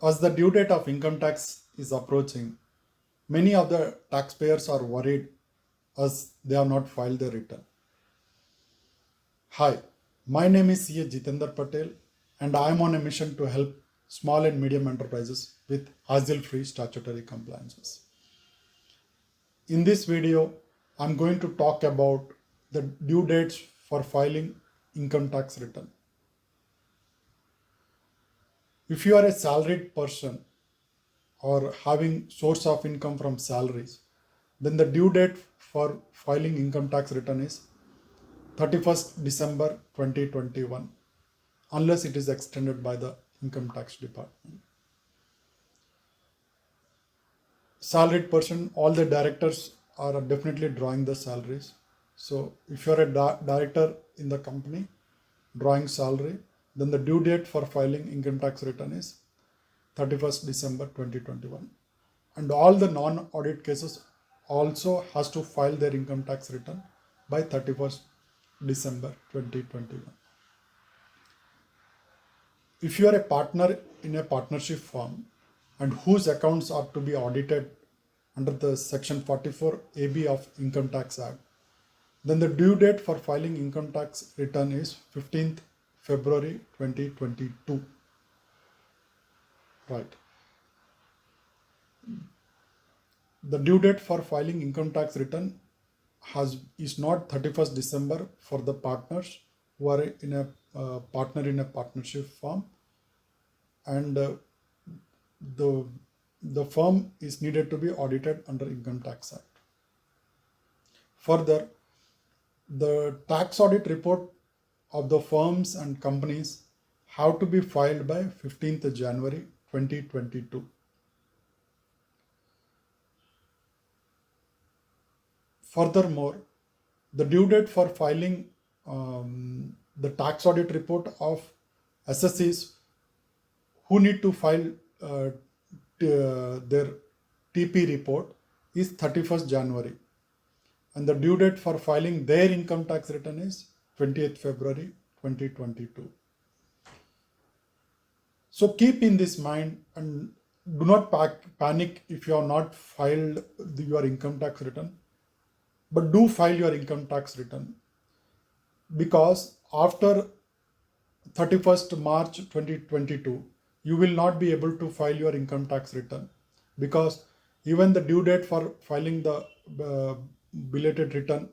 As the due date of income tax is approaching, many of the taxpayers are worried as they have not filed their return. Hi, my name is CA Jitendra Patel and I am on a mission to help small and medium enterprises with hassle-free statutory compliances. In this video, I'm going to talk about the due dates for filing income tax return. If you are a salaried person or having source of income from salaries, then the due date for filing income tax return is 31st December 2021, unless it is extended by the income tax department. Salaried person, all the directors are definitely drawing the salaries. So if you're a director in the company drawing salary, then the due date for filing income tax return is 31st December 2021. And all the non-audit cases also has to file their income tax return by 31st December 2021. If you are a partner in a partnership firm and whose accounts are to be audited under the Section 44 AB of Income Tax Act, then the due date for filing income tax return is 15th February 2022. Right. The due date for filing income tax return is not 31st December for the partners who are in a partner in a partnership firm, and the firm is needed to be audited under Income Tax Act. Further, the tax audit report of the firms and companies have to be filed by 15th January 2022. Furthermore, the due date for filing the tax audit report of assessees who need to file their TP report is 31st January, and the due date for filing their income tax return is 20th February 2022. So keep in this mind and do not panic if you have not filed your income tax return, but do file your income tax return, because after 31st March 2022, you will not be able to file your income tax return, because even the due date for filing the belated return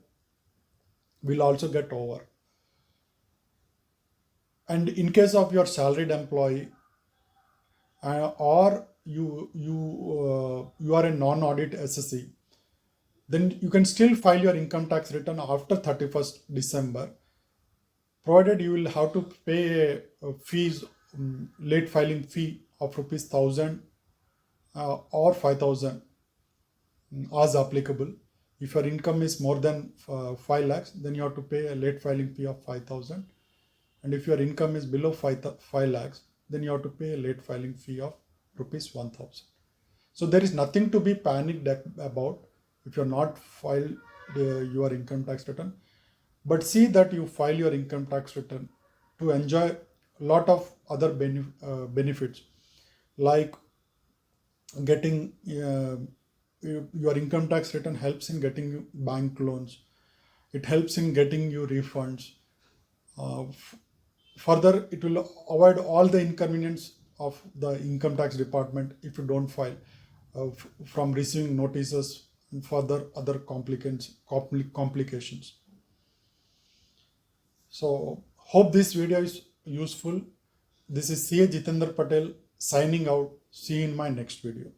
will also get over. And in case of your salaried employee or you are a non-audit assessee, then you can still file your income tax return after 31st December, provided you will have to pay fees, late filing fee of ₹1,000 or 5,000 as applicable. If your income is more than 5 lakhs, then you have to pay a late filing fee of 5,000. And if your income is below 5 lakhs, then you have to pay a late filing fee of ₹1,000. So there is nothing to be panicked about if you're not filed your income tax return. But see that you file your income tax return to enjoy a lot of other benefits, like getting your income tax return helps in getting you bank loans. It helps in getting you refunds. Further, it will avoid all the inconvenience of the income tax department if you don't file, from receiving notices and further other complications. So hope this video is useful. This is CA Jitendra Patel signing out. See you in my next video.